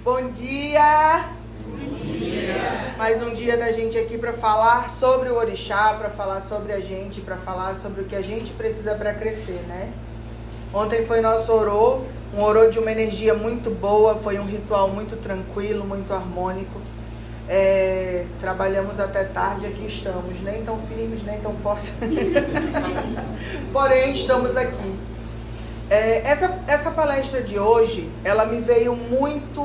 Bom dia! Bom dia! Mais um dia da gente aqui para falar sobre o orixá, para falar sobre a gente, para falar sobre o que a gente precisa para crescer, né? Ontem foi nosso orô, um orô de uma energia muito boa, foi um ritual muito tranquilo, muito harmônico. Trabalhamos até tarde, aqui estamos, nem tão firmes, nem tão fortes, porém estamos aqui. Essa palestra de hoje, ela me veio muito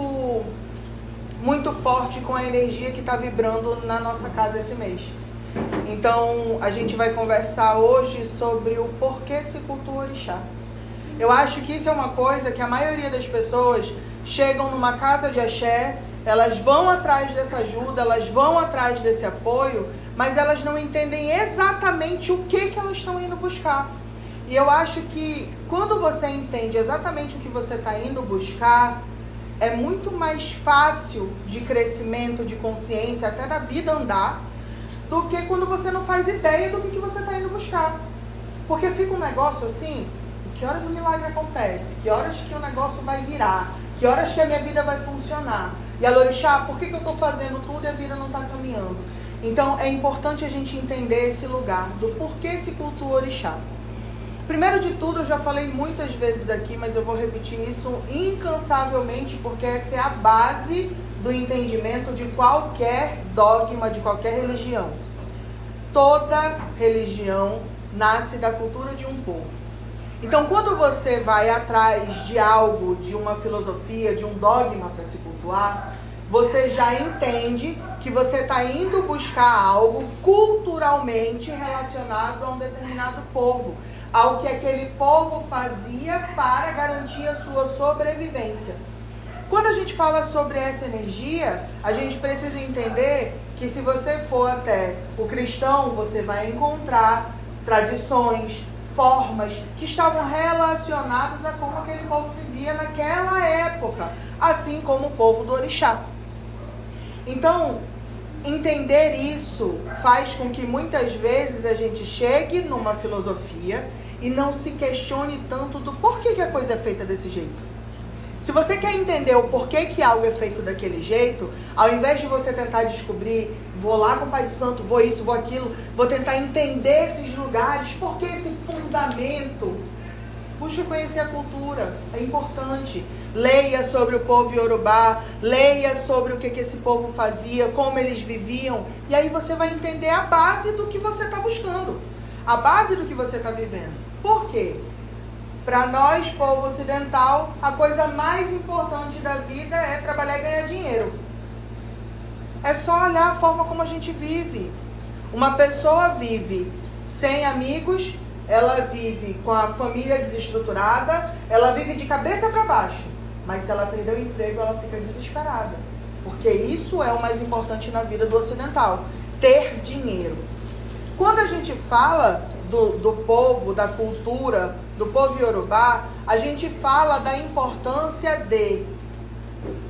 forte com a energia que está vibrando na nossa casa esse mês. Então, a gente vai conversar hoje sobre o porquê se cultua o orixá. Eu acho que isso é uma coisa que a maioria das pessoas chegam numa casa de axé, elas vão atrás dessa ajuda, elas vão atrás desse apoio, mas elas não entendem exatamente o que elas estão indo buscar. E eu acho que quando você entende exatamente o que você está indo buscar, é muito mais fácil de crescimento, de consciência, até da vida andar, do que quando você não faz ideia do que você está indo buscar. Porque fica um negócio assim, que horas o milagre acontece, que horas que o negócio vai virar, que horas que a minha vida vai funcionar. E a orixá, por que eu estou fazendo tudo e a vida não está caminhando? Então é importante a gente entender esse lugar do porquê se cultua o orixá. Primeiro de tudo, eu já falei muitas vezes aqui, mas eu vou repetir isso incansavelmente, porque essa é a base do entendimento de qualquer dogma, de qualquer religião. Toda religião nasce da cultura de um povo. Então, quando você vai atrás de algo, de uma filosofia, de um dogma para se cultuar, você já entende que você está indo buscar algo culturalmente relacionado a um determinado povo. Ao que aquele povo fazia para garantir a sua sobrevivência. Quando a gente fala sobre essa energia, a gente precisa entender que se você for até o cristão, você vai encontrar tradições, formas que estavam relacionadas a como aquele povo vivia naquela época, assim como o povo do orixá. Então, entender isso faz com que muitas vezes a gente chegue numa filosofia e não se questione tanto do porquê que a coisa é feita desse jeito. Se você quer entender o porquê que algo é feito daquele jeito, ao invés de você tentar descobrir, vou lá com o Pai Santo, vou isso, vou aquilo, vou tentar entender esses lugares, por que esse fundamento? Busque conhecer a cultura, é importante. Leia sobre o povo iorubá, leia sobre o que esse povo fazia, como eles viviam, e aí você vai entender a base do que você está buscando, a base do que você está vivendo. Por quê? Para nós, povo ocidental, a coisa mais importante da vida é trabalhar e ganhar dinheiro. É só olhar a forma como a gente vive. Uma pessoa vive sem amigos, ela vive com a família desestruturada, ela vive de cabeça para baixo. Mas se ela perder o emprego, ela fica desesperada. Porque isso é o mais importante na vida do ocidental, ter dinheiro. Quando a gente fala do povo, da cultura, do povo iorubá, a gente fala da importância de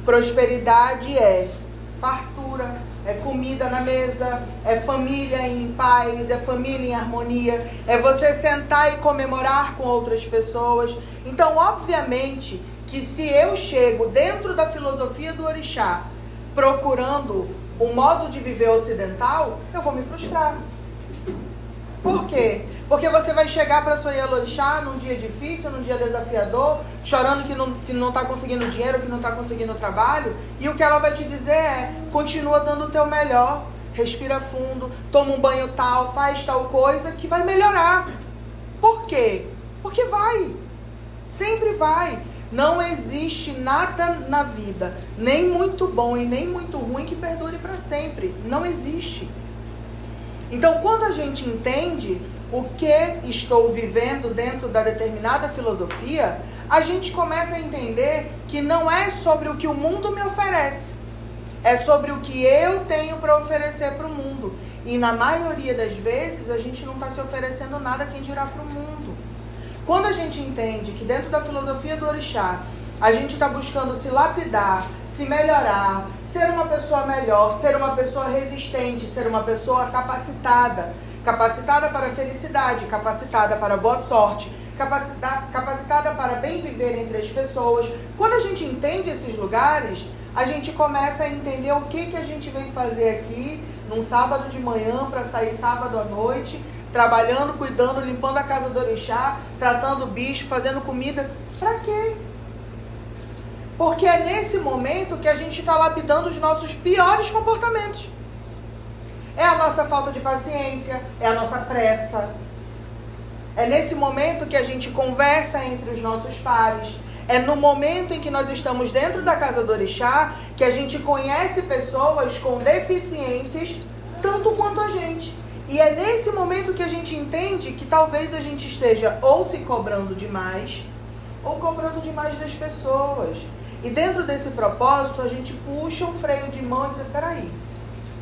prosperidade, fartura, é comida na mesa, é família em paz, é família em harmonia, é você sentar e comemorar com outras pessoas. Então, obviamente, que se eu chego dentro da filosofia do orixá procurando um modo de viver ocidental, eu vou me frustrar. Por quê? Porque você vai chegar para sua Yalorixá num dia difícil, num dia desafiador, chorando que não está conseguindo dinheiro, que não está conseguindo trabalho, e o que ela vai te dizer é, continua dando o teu melhor, respira fundo, toma um banho tal, faz tal coisa, que vai melhorar. Por quê? Porque vai. Sempre vai. Não existe nada na vida, nem muito bom e nem muito ruim, que perdure para sempre. Não existe. Então, quando a gente entende o que estou vivendo dentro da determinada filosofia, a gente começa a entender que não é sobre o que o mundo me oferece, é sobre o que eu tenho para oferecer para o mundo. E na maioria das vezes, a gente não está se oferecendo nada, quem dirá para o mundo. Quando a gente entende que dentro da filosofia do orixá, a gente está buscando se lapidar, se melhorar, ser uma pessoa melhor, ser uma pessoa resistente, ser uma pessoa capacitada para a felicidade, capacitada para a boa sorte, capacitada para bem viver entre as pessoas. Quando a gente entende esses lugares, a gente começa a entender o que a gente vem fazer aqui num sábado de manhã para sair sábado à noite, trabalhando, cuidando, limpando a casa do orixá, tratando o bicho, fazendo comida. Para quê? Porque é nesse momento que a gente está lapidando os nossos piores comportamentos. É a nossa falta de paciência, é a nossa pressa. É nesse momento que a gente conversa entre os nossos pares. É no momento em que nós estamos dentro da casa do orixá que a gente conhece pessoas com deficiências tanto quanto a gente. E é nesse momento que a gente entende que talvez a gente esteja ou se cobrando demais ou cobrando demais das pessoas. E dentro desse propósito a gente puxa o freio de mão e diz, peraí,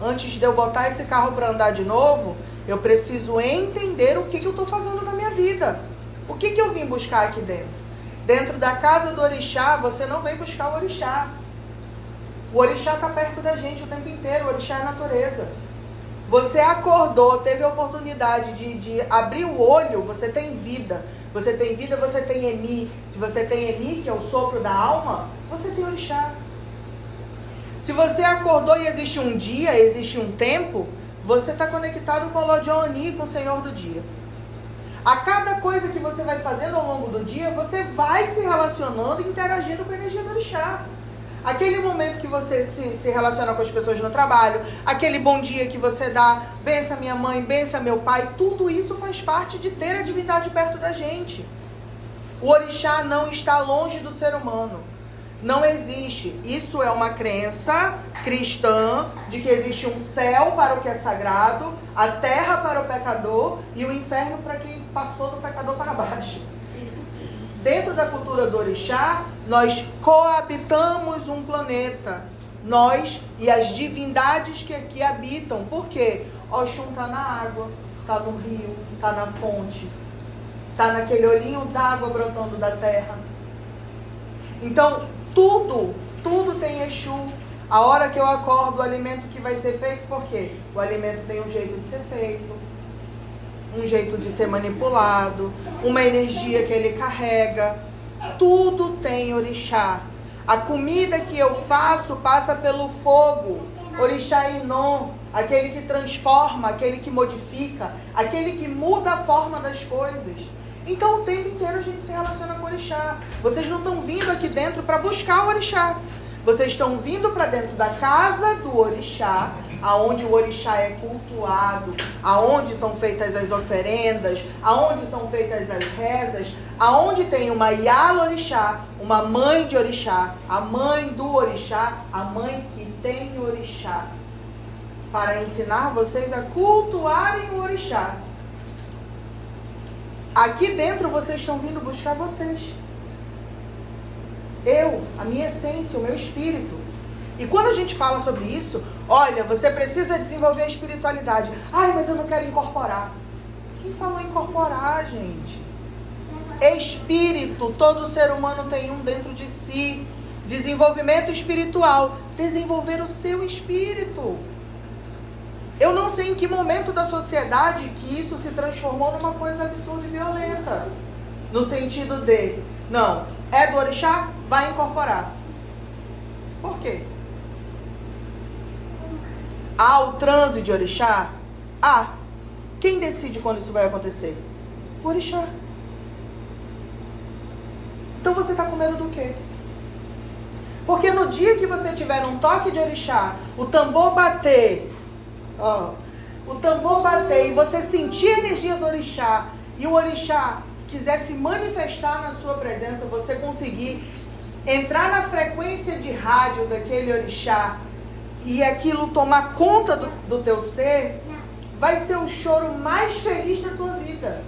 antes de eu botar esse carro para andar de novo, eu preciso entender o que eu estou fazendo na minha vida. O que eu vim buscar aqui dentro? Dentro da casa do orixá, você não vem buscar o orixá. O orixá está perto da gente o tempo inteiro, o orixá é a natureza. Você acordou, teve a oportunidade de abrir o olho, você tem vida. Você tem vida, você tem Emi. Se você tem Emi, que é o sopro da alma, você tem orixá. Se você acordou e existe um dia, existe um tempo, você está conectado com o Lodioni, com o Senhor do dia. A cada coisa que você vai fazendo ao longo do dia, você vai se relacionando e interagindo com a energia do orixá. Aquele momento que você se relaciona com as pessoas no trabalho, aquele bom dia que você dá, bença minha mãe, bença meu pai, tudo isso faz parte de ter a divindade perto da gente. O orixá não está longe do ser humano. Não existe. Isso é uma crença cristã de que existe um céu para o que é sagrado, a terra para o pecador e o inferno para quem passou do pecador para baixo. Dentro da cultura do orixá, nós coabitamos um planeta. Nós e as divindades que aqui habitam. Por quê? Oxum está na água, está no rio, está na fonte, está naquele olhinho d'água brotando da terra. Então, tudo tem Exu. A hora que eu acordo, o alimento que vai ser feito, por quê? O alimento tem um jeito de ser feito, um jeito de ser manipulado, uma energia que ele carrega. Tudo tem orixá. A comida que eu faço passa pelo fogo. Orixá Inon, aquele que transforma, aquele que modifica, aquele que muda a forma das coisas. Então o tempo inteiro a gente se relaciona com o orixá. Vocês não estão vindo aqui dentro para buscar o orixá. Vocês estão vindo para dentro da casa do orixá, aonde o orixá é cultuado, aonde são feitas as oferendas, aonde são feitas as rezas, aonde tem uma Yala orixá, uma mãe de orixá, a mãe do orixá, a mãe que tem orixá, para ensinar vocês a cultuarem o orixá. Aqui dentro vocês estão vindo buscar vocês. Eu, a minha essência, o meu espírito. E quando a gente fala sobre isso, olha, você precisa desenvolver a espiritualidade. Ai, mas eu não quero incorporar. Quem falou incorporar, gente? Espírito, todo ser humano tem um dentro de si. Desenvolvimento espiritual, desenvolver o seu espírito. Eu não sei em que momento da sociedade que isso se transformou numa coisa absurda e violenta. No sentido de, não, é do orixá, vai incorporar. Por quê? Há o transe de orixá? Há. Quem decide quando isso vai acontecer? O orixá. Então você está com medo do quê? Porque no dia que você tiver um toque de orixá, o tambor bater, o tambor bater e você sentir a energia do orixá e o orixá quiser se manifestar na sua presença, você conseguir entrar na frequência de rádio daquele orixá e aquilo tomar conta do teu ser, vai ser o choro mais feliz da tua vida.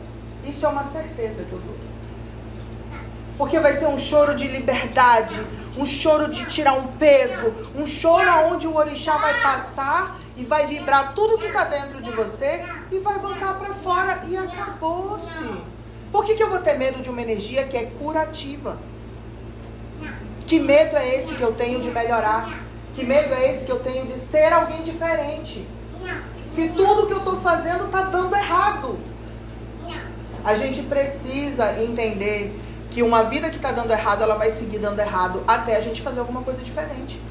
Isso é uma certeza que eu dou. Porque vai ser um choro de liberdade, um choro de tirar um peso, um choro onde o orixá vai passar e vai vibrar tudo que está dentro de você e vai botar para fora e acabou-se. Por que eu vou ter medo de uma energia que é curativa? Que medo é esse que eu tenho de melhorar? Que medo é esse que eu tenho de ser alguém diferente? Se tudo que eu estou fazendo está dando errado. A gente precisa entender que uma vida que está dando errado, ela vai seguir dando errado até a gente fazer alguma coisa diferente.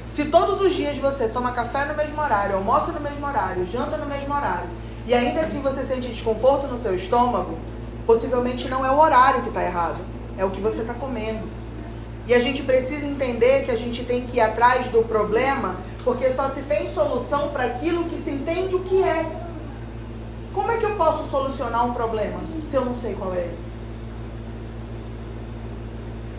Se todos os dias você toma café no mesmo horário, almoça no mesmo horário, janta no mesmo horário, e ainda assim você sente desconforto no seu estômago, possivelmente não é o horário que está errado, é o que você está comendo. E a gente precisa entender que a gente tem que ir atrás do problema, porque só se tem solução para aquilo que se entende o que é. Como é que eu posso solucionar um problema se eu não sei qual é?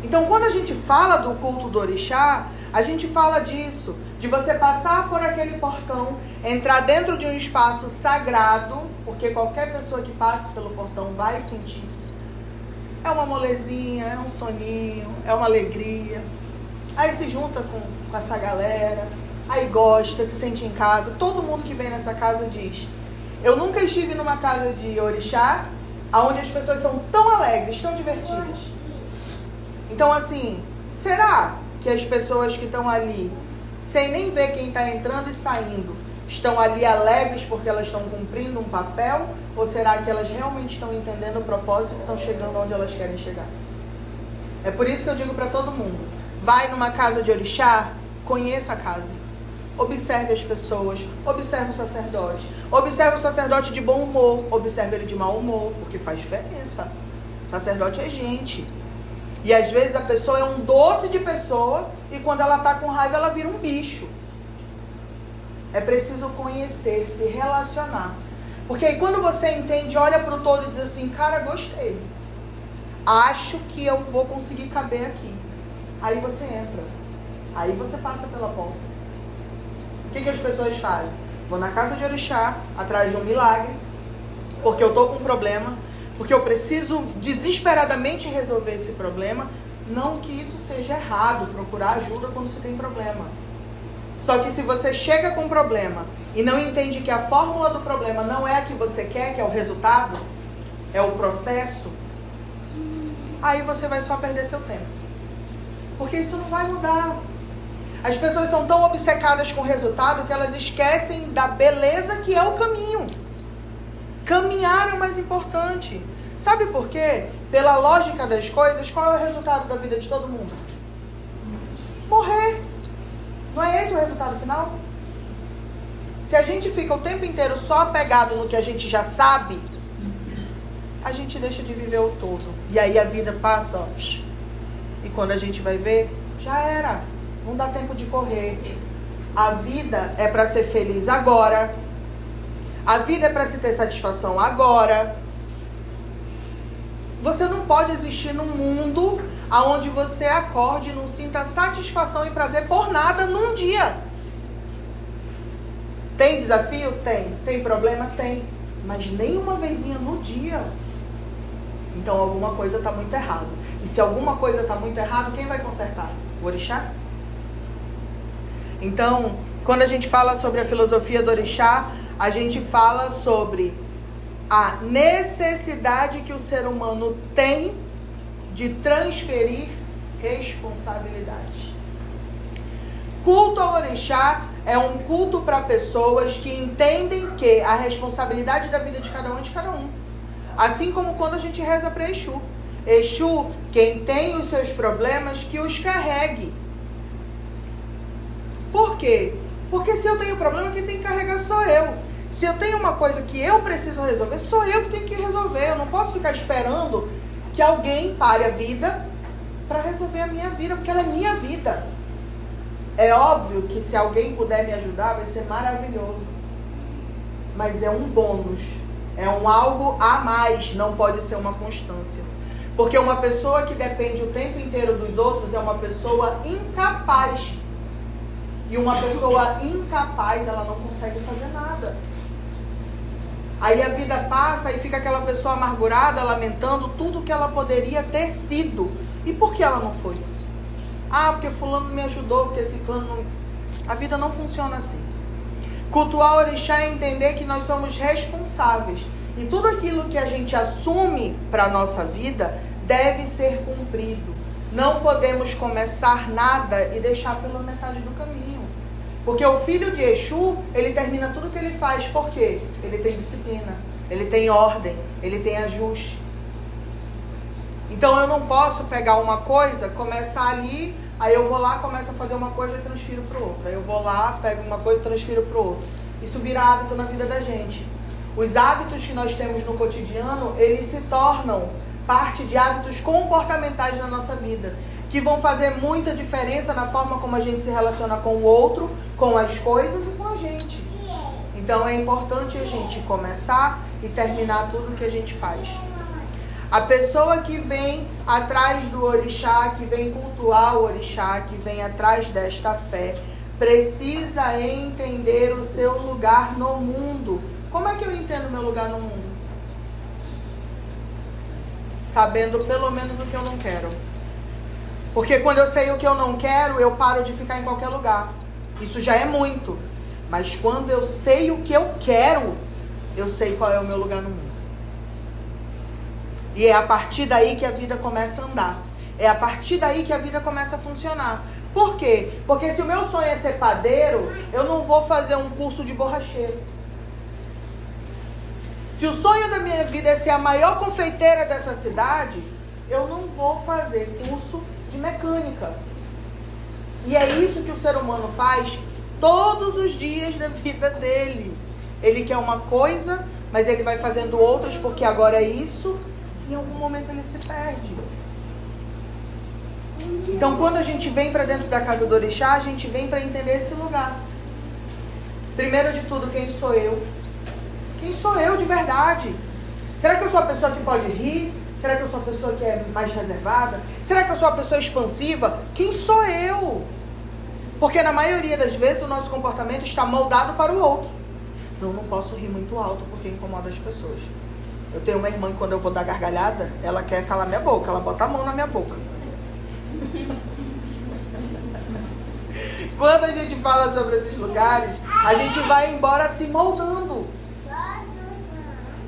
Então, quando a gente fala do culto do orixá, a gente fala disso, de você passar por aquele portão, entrar dentro de um espaço sagrado, porque qualquer pessoa que passe pelo portão vai sentir. É uma molezinha, é um soninho, é uma alegria. Aí se junta com essa galera, aí gosta, se sente em casa. Todo mundo que vem nessa casa diz: eu nunca estive numa casa de orixá onde as pessoas são tão alegres, tão divertidas. Então, assim, será que as pessoas que estão ali, sem nem ver quem está entrando e saindo, estão ali alegres porque elas estão cumprindo um papel? Ou será que elas realmente estão entendendo o propósito e estão chegando onde elas querem chegar? É por isso que eu digo para todo mundo: vai numa casa de orixá, conheça a casa. Observe as pessoas, observe o sacerdote de bom humor, observe ele de mau humor, porque faz diferença. O sacerdote é gente. E às vezes a pessoa é um doce de pessoa e quando ela está com raiva ela vira um bicho. É preciso conhecer, se relacionar. Porque aí quando você entende, olha para o todo e diz assim: cara, gostei. Acho que eu vou conseguir caber aqui. Aí você entra. Aí você passa pela porta. O que as pessoas fazem? Vou na casa de orixá, atrás de um milagre, porque eu estou com um problema, porque eu preciso desesperadamente resolver esse problema. Não que isso seja errado, procurar ajuda quando se tem problema. Só que se você chega com um problema e não entende que a fórmula do problema não é a que você quer, que é o resultado, é o processo, aí você vai só perder seu tempo. Porque isso não vai mudar. As pessoas são tão obcecadas com o resultado que elas esquecem da beleza que é o caminho. Caminhar é o mais importante. Sabe por quê? Pela lógica das coisas, qual é o resultado da vida de todo mundo? Morrer. Não é esse o resultado final? Se a gente fica o tempo inteiro só apegado no que a gente já sabe, a gente deixa de viver o todo. E aí a vida passa, ó, e quando a gente vai ver, já era. Não dá tempo de correr. A vida é para ser feliz agora. A vida é para se ter satisfação agora. Você não pode existir num mundo onde você acorde e não sinta satisfação e prazer por nada num dia. Tem desafio? Tem. Tem problema? Tem. Mas nem uma vezinha no dia. Então alguma coisa está muito errada. E se alguma coisa está muito errada, quem vai consertar? O orixá? Então, quando a gente fala sobre a filosofia do orixá, a gente fala sobre a necessidade que o ser humano tem de transferir responsabilidade. Culto ao orixá é um culto para pessoas que entendem que a responsabilidade da vida de cada um é de cada um. Assim como quando a gente reza para Exu. Exu, quem tem os seus problemas, que os carregue. Por quê? Porque se eu tenho problema, quem tem que carregar sou eu. Se eu tenho uma coisa que eu preciso resolver, sou eu que tenho que resolver. Eu não posso ficar esperando que alguém pare a vida para resolver a minha vida, porque ela é minha vida. É óbvio que se alguém puder me ajudar, vai ser maravilhoso. Mas é um bônus. É um algo a mais, não pode ser uma constância. Porque uma pessoa que depende o tempo inteiro dos outros é uma pessoa incapaz. E uma pessoa incapaz, ela não consegue fazer nada. Aí a vida passa e fica aquela pessoa amargurada, lamentando tudo que ela poderia ter sido. E por que ela não foi? Ah, porque fulano me ajudou, porque ciclano não... A vida não funciona assim. Cultuar o orixá é entender que nós somos responsáveis. E tudo aquilo que a gente assume para a nossa vida deve ser cumprido. Não podemos começar nada e deixar pela metade do caminho. Porque o filho de Exu, ele termina tudo que ele faz. Por quê? Ele tem disciplina. ele tem ordem, ele tem ajuste. Então eu não posso pegar uma coisa, começar ali, aí eu vou lá, começo a fazer uma coisa e transfiro para o outro. Aí eu vou lá, pego uma coisa e transfiro para o outro. Isso vira hábito na vida da gente. Os hábitos que nós temos no cotidiano, eles se tornam parte de hábitos comportamentais na nossa vida, que vão fazer muita diferença na forma como a gente se relaciona com o outro, com as coisas e com a gente. Então é importante a gente começar e terminar tudo que a gente faz. A pessoa que vem atrás do orixá, que vem cultuar o orixá, que vem atrás desta fé, precisa entender o seu lugar no mundo. Como é que eu entendo meu lugar no mundo? Sabendo pelo menos o que eu não quero. Porque quando eu sei o que eu não quero, eu paro de ficar em qualquer lugar. Isso já é muito. Mas quando eu sei o que eu quero, eu sei qual é o meu lugar no mundo. E é a partir daí que a vida começa a andar. É a partir daí que a vida começa a funcionar. Por quê? Porque se o meu sonho é ser padeiro, eu não vou fazer um curso de borracheiro. Se o sonho da minha vida é ser a maior confeiteira dessa cidade, eu não vou fazer curso de mecânica. E é isso que o ser humano faz todos os dias da vida dele. Ele quer uma coisa, mas ele vai fazendo outras porque agora é isso. Em algum momento ele se perde. Então quando a gente vem para dentro da casa do orixá, a gente vem para entender esse lugar. Primeiro de tudo, quem sou eu? Quem sou eu de verdade? Será que eu sou a pessoa que pode rir? Será que eu sou a pessoa que é mais reservada? Será que eu sou a pessoa expansiva? Quem sou eu? Porque na maioria das vezes o nosso comportamento está moldado para o outro. Não posso rir muito alto porque incomoda as pessoas. Eu tenho uma irmã que quando eu vou dar gargalhada, ela quer calar minha boca, ela bota a mão na minha boca. Quando a gente fala sobre esses lugares, a gente vai embora se moldando.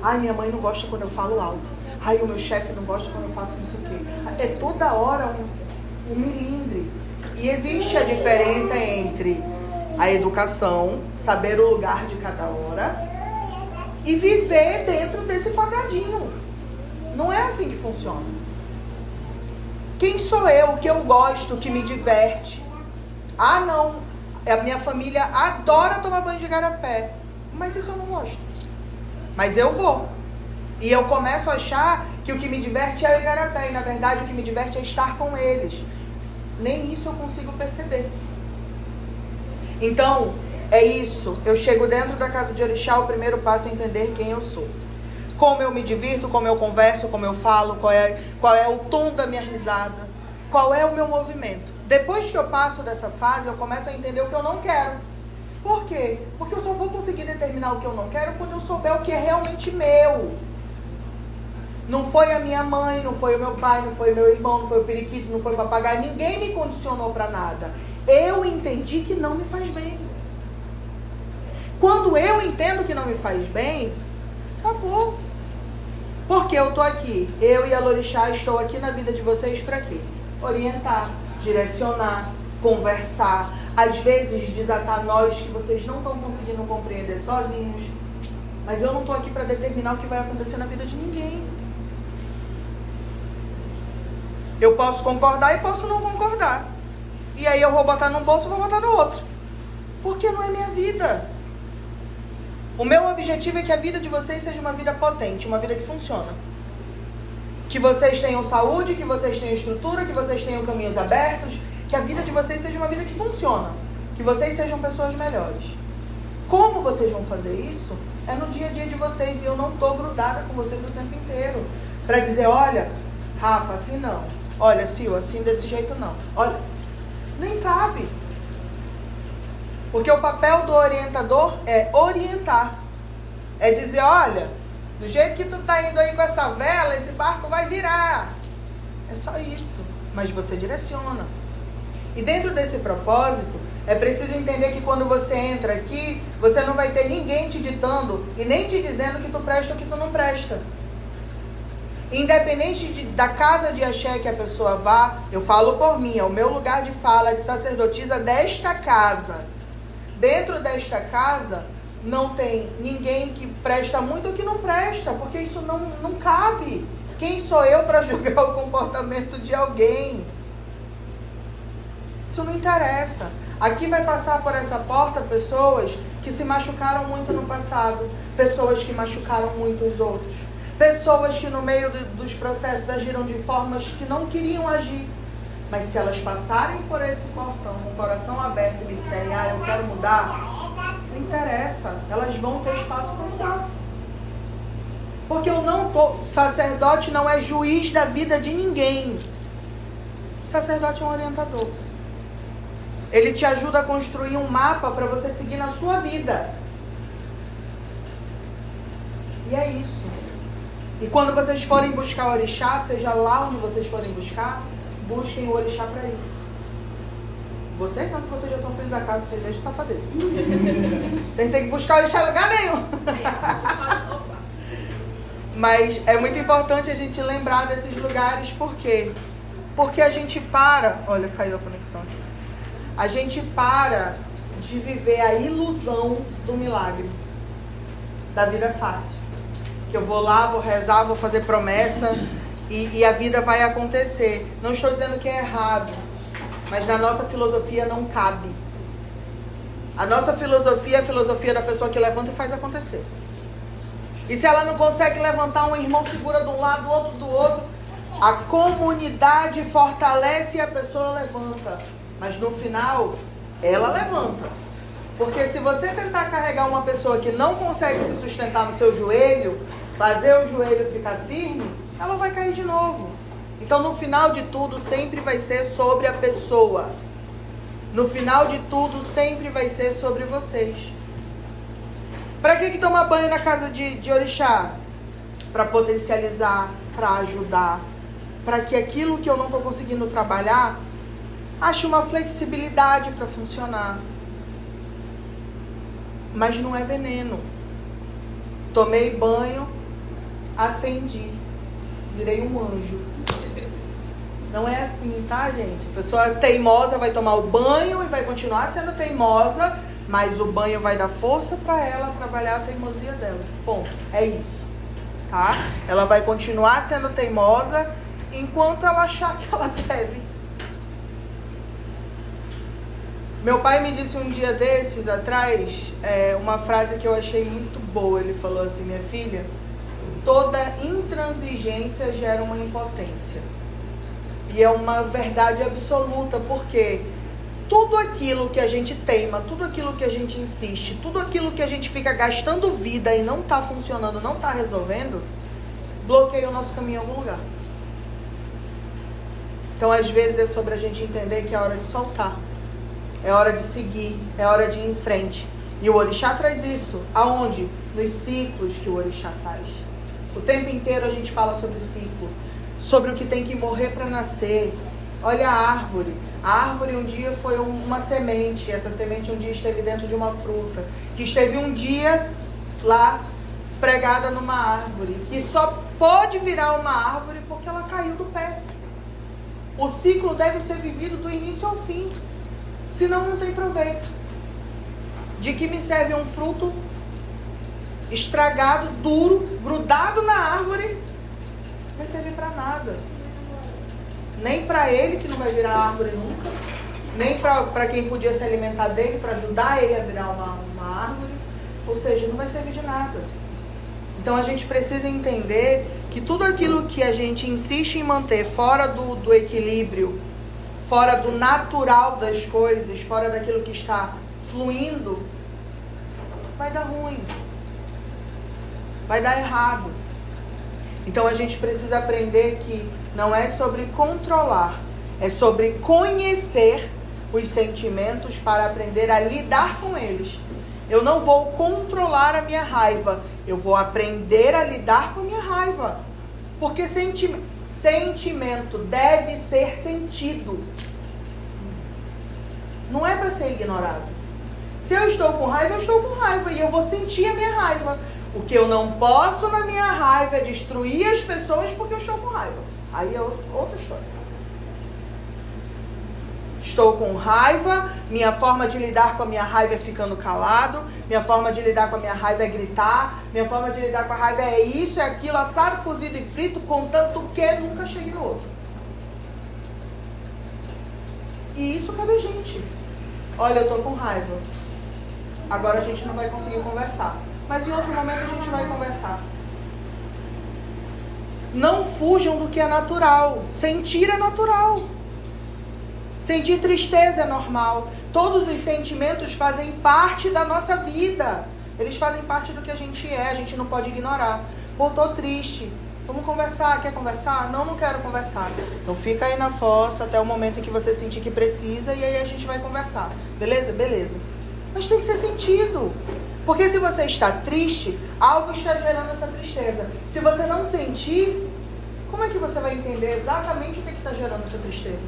Ai, minha mãe não gosta quando eu falo alto. Ai, o meu chefe não gosta quando eu faço isso aqui. É toda hora um milindre. E existe a diferença entre a educação, saber o lugar de cada hora, e viver dentro desse quadradinho. Não é assim que funciona. Quem sou eu? O que eu gosto, o que me diverte? Ah, não. A minha família adora tomar banho de igarapé. Mas isso eu não gosto. Mas eu vou. E eu começo a achar que o que me diverte é o igarapé. E na verdade o que me diverte é estar com eles. Nem isso eu consigo perceber. Então, é isso. Eu chego dentro da casa de orixá, o primeiro passo é entender quem eu sou. Como eu me divirto, como eu converso, como eu falo, qual é o tom da minha risada, qual é o meu movimento. Depois que eu passo dessa fase, eu começo a entender o que eu não quero. Por quê? Porque eu só vou conseguir determinar o que eu não quero quando eu souber o que é realmente meu. Não foi a minha mãe, não foi o meu pai, não foi o meu irmão, não foi o periquito, não foi o papagaio. Ninguém me condicionou para nada. Eu entendi que não me faz bem. Quando eu entendo que não me faz bem, acabou. Porque eu tô aqui. Eu e a Lorixá estou aqui na vida de vocês para quê? Orientar, direcionar, conversar. Às vezes desatar nós que vocês não estão conseguindo compreender sozinhos. Mas eu não tô aqui para determinar o que vai acontecer na vida de ninguém. Eu posso concordar e posso não concordar. E aí eu vou botar num bolso e vou botar no outro. Porque não é minha vida. O meu objetivo é que a vida de vocês seja uma vida potente, uma vida que funciona. Que vocês tenham saúde, que vocês tenham estrutura, que vocês tenham caminhos abertos. Que a vida de vocês seja uma vida que funciona. Que vocês sejam pessoas melhores. Como vocês vão fazer isso? É no dia a dia de vocês. E eu não estou grudada com vocês o tempo inteiro. Para dizer, olha, Rafa, assim não. Olha, Sil, assim desse jeito não. Olha, nem cabe. Porque o papel do orientador é orientar. É dizer, olha, do jeito que tu tá indo aí com essa vela, esse barco vai virar. É só isso. Mas você direciona. E dentro desse propósito, é preciso entender que quando você entra aqui, você não vai ter ninguém te ditando e nem te dizendo que tu presta ou que tu não presta. Independente da casa de axé que a pessoa vá, eu falo por mim, é o meu lugar de fala de sacerdotisa desta casa. Dentro desta casa, não tem ninguém que presta muito ou que não presta, porque isso não cabe. Quem sou eu para julgar o comportamento de alguém? Isso não interessa. Aqui vai passar por essa porta pessoas que se machucaram muito no passado, pessoas que machucaram muito os outros, pessoas que no meio dos processos agiram de formas que não queriam agir. Mas se elas passarem por esse portão com o coração aberto e me disserem, eu quero mudar, não interessa, elas vão ter espaço para mudar. Porque sacerdote não é juiz da vida de ninguém. Sacerdote é um orientador. Ele te ajuda a construir um mapa para você seguir na sua vida. E é isso. E quando vocês forem buscar o orixá, seja lá onde vocês forem buscar, busquem o orixá para isso. Vocês não, porque vocês já são filhos da casa, vocês deixam safadeza. Vocês têm que buscar o orixá em lugar nenhum. Mas é muito importante a gente lembrar desses lugares, por quê? Porque a gente para... Olha, caiu a conexão aqui. A gente para de viver a ilusão do milagre. Da vida fácil. Que eu vou lá, vou rezar, vou fazer promessa e a vida vai acontecer. Não estou dizendo que é errado, mas na nossa filosofia não cabe. A nossa filosofia é a filosofia da pessoa que levanta e faz acontecer. E se ela não consegue levantar, um irmão segura de um lado, o outro do outro. A comunidade fortalece e a pessoa levanta. Mas no final, ela levanta. Porque se você tentar carregar uma pessoa que não consegue se sustentar no seu joelho, fazer o joelho ficar firme, ela vai cair de novo. Então no final de tudo, sempre vai ser sobre a pessoa. No final de tudo, sempre vai ser sobre vocês. Para que tomar banho na casa de orixá? Para potencializar, para ajudar. Para que aquilo que eu não estou conseguindo trabalhar, ache uma flexibilidade para funcionar. Mas não é veneno. Tomei banho, acendi. Virei um anjo. Não é assim, tá, gente? A pessoa teimosa vai tomar o banho e vai continuar sendo teimosa, mas o banho vai dar força para ela trabalhar a teimosia dela. Bom, é isso, tá? Ela vai continuar sendo teimosa enquanto ela achar que ela deve. Meu pai me disse um dia desses atrás, uma frase que eu achei muito boa. Ele falou assim: minha filha, toda intransigência gera uma impotência. E é uma verdade absoluta, porque tudo aquilo que a gente teima, tudo aquilo que a gente insiste, tudo aquilo que a gente fica gastando vida e não está funcionando, não está resolvendo, bloqueia o nosso caminho em algum lugar. Então, às vezes, é sobre a gente entender que é hora de soltar. É hora de seguir, é hora de ir em frente. E o orixá traz isso. Aonde? Nos ciclos que o orixá traz. O tempo inteiro a gente fala sobre ciclo. Sobre o que tem que morrer para nascer. Olha a árvore. A árvore um dia foi uma semente. Essa semente um dia esteve dentro de uma fruta. Que esteve um dia lá pregada numa árvore. Que só pode virar uma árvore porque ela caiu do pé. O ciclo deve ser vivido do início ao fim. Senão não tem proveito. De que me serve um fruto estragado, duro, grudado na árvore? Não vai servir para nada. Nem para ele, que não vai virar árvore nunca. Nem para quem podia se alimentar dele, para ajudar ele a virar uma árvore. Ou seja, não vai servir de nada. Então a gente precisa entender que tudo aquilo que a gente insiste em manter fora do equilíbrio, fora do natural das coisas, fora daquilo que está fluindo, vai dar ruim. Vai dar errado. Então a gente precisa aprender que não é sobre controlar, é sobre conhecer os sentimentos para aprender a lidar com eles. Eu não vou controlar a minha raiva, eu vou aprender a lidar com a minha raiva. Porque sentimento deve ser sentido. Não é para ser ignorado. Se eu estou com raiva, eu estou com raiva e eu vou sentir a minha raiva. O que eu não posso na minha raiva é destruir as pessoas porque eu estou com raiva. Aí é outra história. estou com raiva, minha forma de lidar com a minha raiva é ficando calado, minha forma de lidar com a minha raiva é gritar, minha forma de lidar com a raiva é isso, é aquilo, assado, cozido e frito, contanto que nunca chegue no outro. E isso cabe a gente. Olha, eu tô com raiva. Agora a gente não vai conseguir conversar. Mas em outro momento a gente vai conversar. Não fujam do que é natural. Sentir é natural. Sentir tristeza é normal. Todos os sentimentos fazem parte da nossa vida. Eles fazem parte do que a gente é. A gente não pode ignorar. Pô, tô triste. Vamos conversar. Quer conversar? Não, não quero conversar. Então fica aí na fossa até o momento em que você sentir que precisa. E aí a gente vai conversar. Beleza? Beleza. Mas tem que ser sentido. Porque se você está triste, algo está gerando essa tristeza. Se você não sentir, como é que você vai entender exatamente o que está gerando essa tristeza?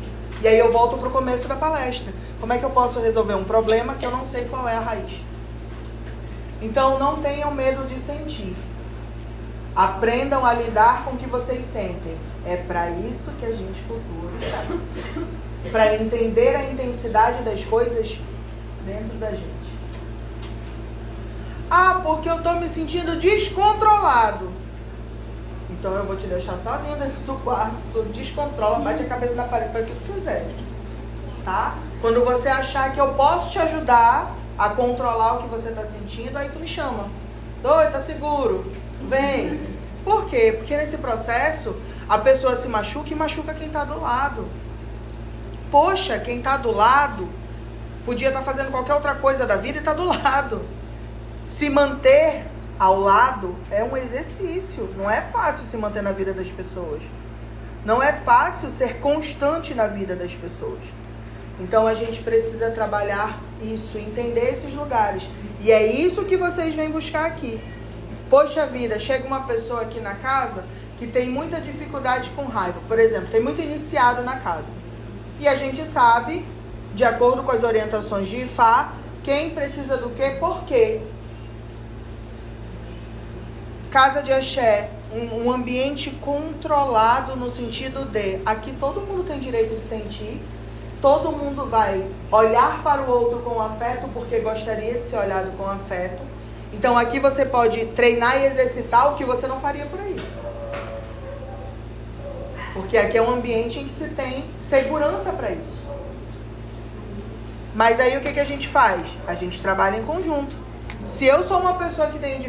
E aí eu volto para o começo da palestra. Como é que eu posso resolver um problema que eu não sei qual é a raiz? Então não tenham medo de sentir. Aprendam a lidar com o que vocês sentem. É para isso que a gente cultua. Para entender a intensidade das coisas dentro da gente. Ah, porque eu estou me sentindo descontrolado. Então eu vou te deixar sozinho dentro do quarto. Tu descontrola, bate a cabeça na parede, faz o que tu quiser. Tá? Quando você achar que eu posso te ajudar a controlar o que você está sentindo, aí tu me chama. Oi, tá seguro? Vem. Por quê? Porque nesse processo a pessoa se machuca e machuca quem está do lado. Poxa, quem está do lado podia estar fazendo qualquer outra coisa da vida e está do lado. Se manter ao lado é um exercício. Não é fácil se manter na vida das pessoas. Não é fácil ser constante na vida das pessoas. Então a gente precisa trabalhar isso, entender esses lugares. E é isso que vocês vêm buscar aqui. Poxa vida, chega uma pessoa aqui na casa que tem muita dificuldade com raiva. Por exemplo, tem muito iniciado na casa. E a gente sabe, de acordo com as orientações de Ifá, quem precisa do quê, por quê. Casa de Axé, um ambiente controlado no sentido de aqui todo mundo tem direito de sentir, todo mundo vai olhar para o outro com afeto porque gostaria de ser olhado com afeto. Então aqui você pode treinar e exercitar o que você não faria por aí. Porque aqui é um ambiente em que se tem segurança para isso. Mas aí o que a gente faz? A gente trabalha em conjunto. Se eu sou uma pessoa que tem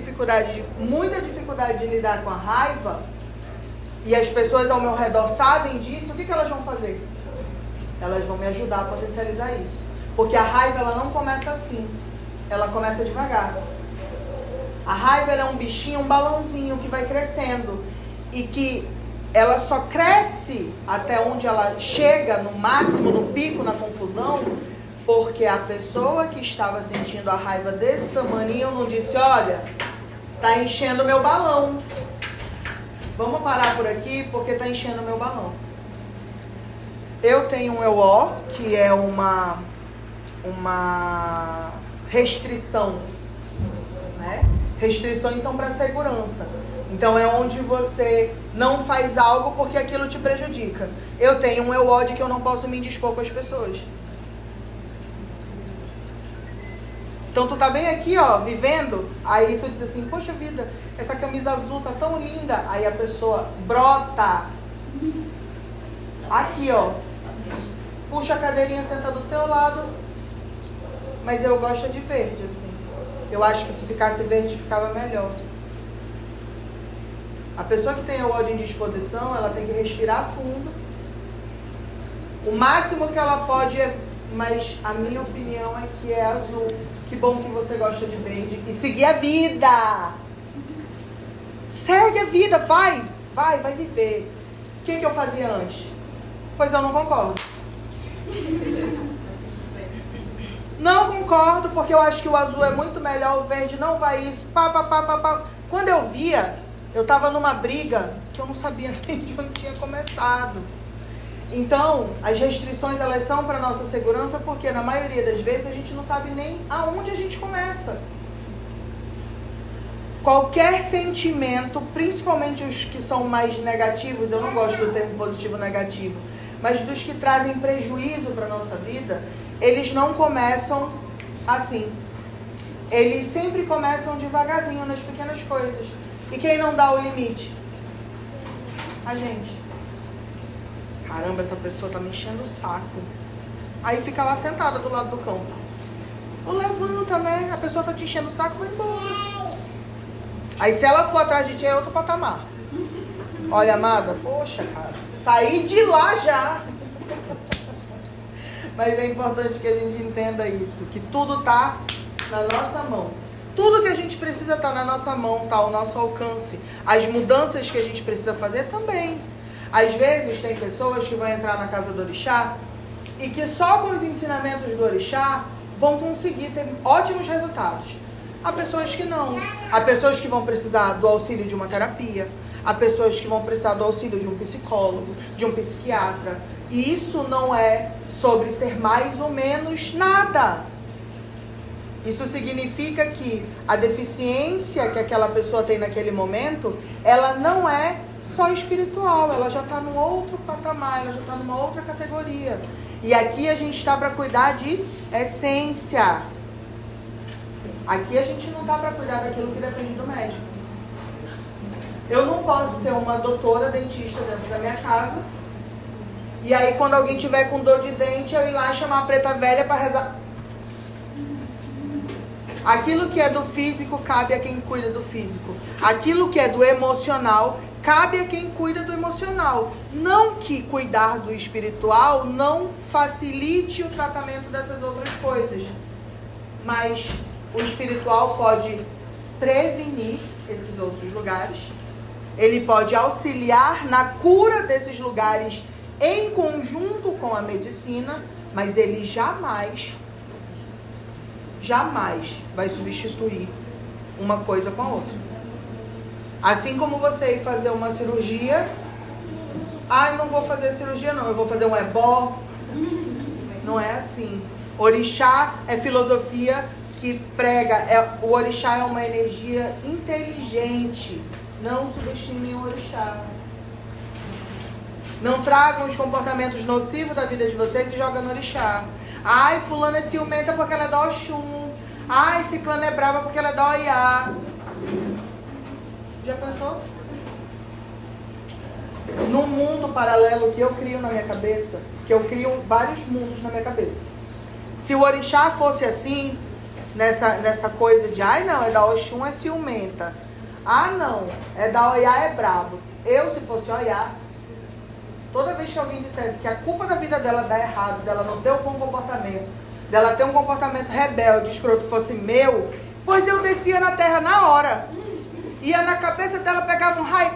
muita dificuldade de lidar com a raiva, e as pessoas ao meu redor sabem disso, o que elas vão fazer? Elas vão me ajudar a potencializar isso. Porque a raiva, ela não começa assim. Ela começa devagar. A raiva, ela é um bichinho, um balãozinho que vai crescendo. E que ela só cresce até onde ela chega, no máximo, no pico, na confusão, porque a pessoa que estava sentindo a raiva desse tamaninho não disse, olha, tá enchendo meu balão. Vamos parar por aqui porque tá enchendo meu balão. Eu tenho um EO, que é uma restrição, né? Restrições são para segurança. Então é onde você não faz algo porque aquilo te prejudica. Eu tenho um EO de que eu não posso me indispor com as pessoas. Então tu tá bem aqui, ó, vivendo, aí tu diz assim, poxa vida, essa camisa azul tá tão linda. Aí a pessoa brota. Aqui, ó. Puxa a cadeirinha, senta do teu lado. Mas eu gosto de verde, assim. Eu acho que se ficasse verde, ficava melhor. A pessoa que tem o ódio em disposição, ela tem que respirar fundo. O máximo que ela pode é... Mas a minha opinião é que é azul. Que bom que você gosta de verde. E seguir a vida. Segue a vida, vai viver. O que eu fazia antes? Pois eu não concordo. Não concordo, porque eu acho que o azul é muito melhor, o verde não vai isso. Quando eu via, eu tava numa briga que eu não sabia nem de onde tinha começado. Então, as restrições, elas são para nossa segurança, porque na maioria das vezes a gente não sabe nem aonde a gente começa. Qualquer sentimento, principalmente os que são mais negativos, eu não gosto do termo positivo negativo, mas dos que trazem prejuízo para a nossa vida, eles não começam assim. Eles sempre começam devagarzinho nas pequenas coisas. E quem não dá o limite? A gente. Caramba, essa pessoa tá me enchendo o saco. Aí fica lá sentada do lado do cão. Ou levanta, né? A pessoa tá te enchendo o saco, vai embora. Aí se ela for atrás de ti, é outro patamar. Olha, amada, poxa, cara, saí de lá já. Mas é importante que a gente entenda isso, que tudo tá na nossa mão. Tudo que a gente precisa tá na nossa mão, tá ao nosso alcance. As mudanças que a gente precisa fazer também. Às vezes tem pessoas que vão entrar na casa do orixá e que só com os ensinamentos do orixá vão conseguir ter ótimos resultados. Há pessoas que não. Há pessoas que vão precisar do auxílio de uma terapia. Há pessoas que vão precisar do auxílio de um psicólogo, de um psiquiatra. E isso não é sobre ser mais ou menos nada. Isso significa que a deficiência que aquela pessoa tem naquele momento, ela não é só espiritual, ela já está num outro patamar, ela já está numa outra categoria. E aqui a gente está para cuidar de essência. Aqui a gente não está para cuidar daquilo que depende do médico. Eu não posso ter uma doutora dentista dentro da minha casa. E aí quando alguém tiver com dor de dente, eu ir lá chamar a preta velha para rezar. Aquilo que é do físico cabe a quem cuida do físico. Aquilo que é do emocional cabe a quem cuida do emocional. Não que cuidar do espiritual não facilite o tratamento dessas outras coisas. Mas o espiritual pode prevenir esses outros lugares. Ele pode auxiliar na cura desses lugares em conjunto com a medicina, mas ele jamais vai substituir uma coisa com a outra. Assim como você ir fazer uma cirurgia, não vou fazer cirurgia não, eu vou fazer um ebó. Não é assim. Orixá é filosofia que prega, o orixá é uma energia inteligente. Não subestimem o orixá. Não tragam os comportamentos nocivos da vida de vocês e jogam no orixá. Ai, fulana é ciumenta porque ela é da Oxum. Ai, ciclana é brava porque ela é da Oiá. Já pensou? Num mundo paralelo que eu crio na minha cabeça, que eu crio vários mundos na minha cabeça. Se o orixá fosse assim, nessa coisa de, não, é da Oxum, é ciumenta. Não, é da Oiá, é brabo. Eu, se fosse Oiá, toda vez que alguém dissesse que a culpa da vida dela dar errado, dela não ter um bom comportamento, dela ter um comportamento rebelde, escroto, fosse meu, pois eu descia na terra na hora. Ia na cabeça dela, pegava um raio,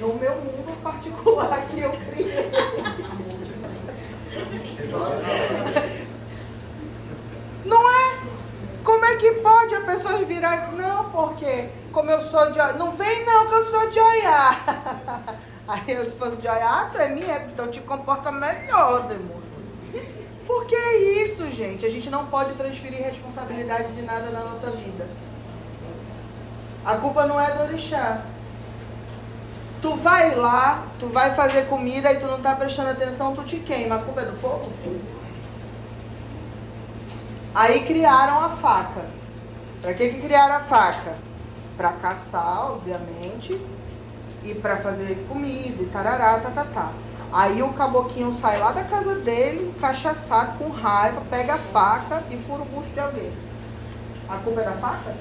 no meu mundo particular que eu criei. Não é? Como é que pode a pessoa virar e dizer, não, porque como eu sou de Oiá, não vem não que eu sou de Oiá. Aí eu se fosse de Oiá, tu é minha, então te comporta melhor, demônio. Por que isso, gente? A gente não pode transferir responsabilidade de nada na nossa vida. A culpa não é do orixá. Tu vai lá, tu vai fazer comida e tu não tá prestando atenção, tu te queima. A culpa é do fogo? Aí criaram a faca. Pra que criaram a faca? Pra caçar, obviamente, e pra fazer comida e tarará, tatatá. Aí o caboquinho sai lá da casa dele, cachaçado, com raiva, pega a faca e fura o bucho de alguém. A culpa é da faca?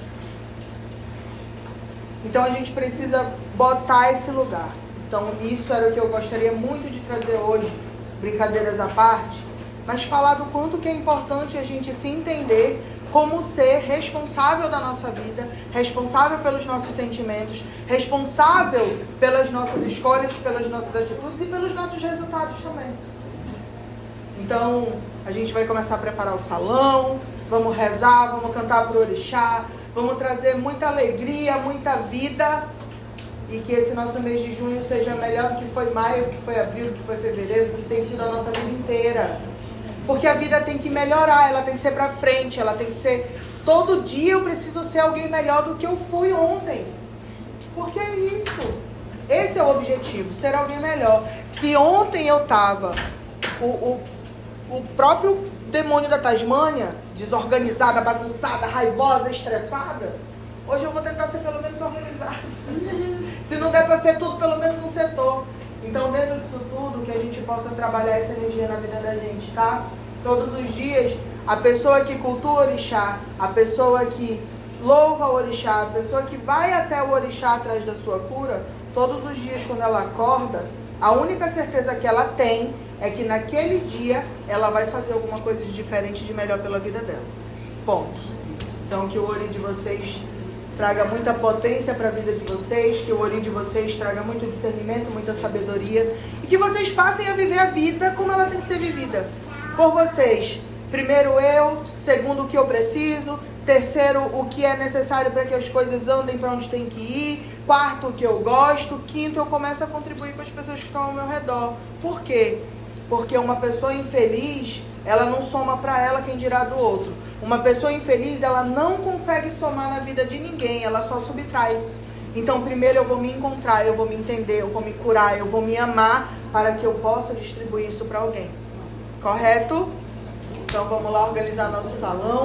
Então a gente precisa botar esse lugar. Então isso era o que eu gostaria muito de trazer hoje, brincadeiras à parte, mas falar do quanto que é importante a gente se entender como ser responsável da nossa vida, responsável pelos nossos sentimentos, responsável pelas nossas escolhas, pelas nossas atitudes e pelos nossos resultados também. Então, a gente vai começar a preparar o salão, vamos rezar, vamos cantar pro orixá, vamos trazer muita alegria, muita vida, e que esse nosso mês de junho seja melhor do que foi maio, do que foi abril, do que foi fevereiro, do que tem sido a nossa vida inteira. Porque a vida tem que melhorar, ela tem que ser pra frente, ela tem que ser... Todo dia eu preciso ser alguém melhor do que eu fui ontem. Porque é isso. Esse é o objetivo, ser alguém melhor. Se ontem eu tava o próprio demônio da Tasmânia, desorganizada, bagunçada, raivosa, estressada, hoje eu vou tentar ser pelo menos organizada. Se não der para ser tudo, pelo menos um setor. Então, dentro disso tudo, que a gente possa trabalhar essa energia na vida da gente, tá? Todos os dias, a pessoa que cultua o orixá, a pessoa que louva o orixá, a pessoa que vai até o orixá atrás da sua cura, todos os dias quando ela acorda, a única certeza que ela tem é que naquele dia ela vai fazer alguma coisa de diferente, de melhor pela vida dela. Ponto. Então, que o Ori de vocês traga muita potência para a vida de vocês, que o Ori de vocês traga muito discernimento, muita sabedoria, e que vocês passem a viver a vida como ela tem que ser vivida. Por vocês. Primeiro eu, segundo o que eu preciso, terceiro o que é necessário para que as coisas andem para onde tem que ir, quarto o que eu gosto, quinto eu começo a contribuir com as pessoas que estão ao meu redor. Por quê? Porque uma pessoa infeliz, ela não soma para ela quem dirá do outro. Uma pessoa infeliz, ela não consegue somar na vida de ninguém, ela só subtrai. Então primeiro eu vou me encontrar, eu vou me entender, eu vou me curar, eu vou me amar para que eu possa distribuir isso para alguém. Correto? Então vamos lá organizar nosso salão.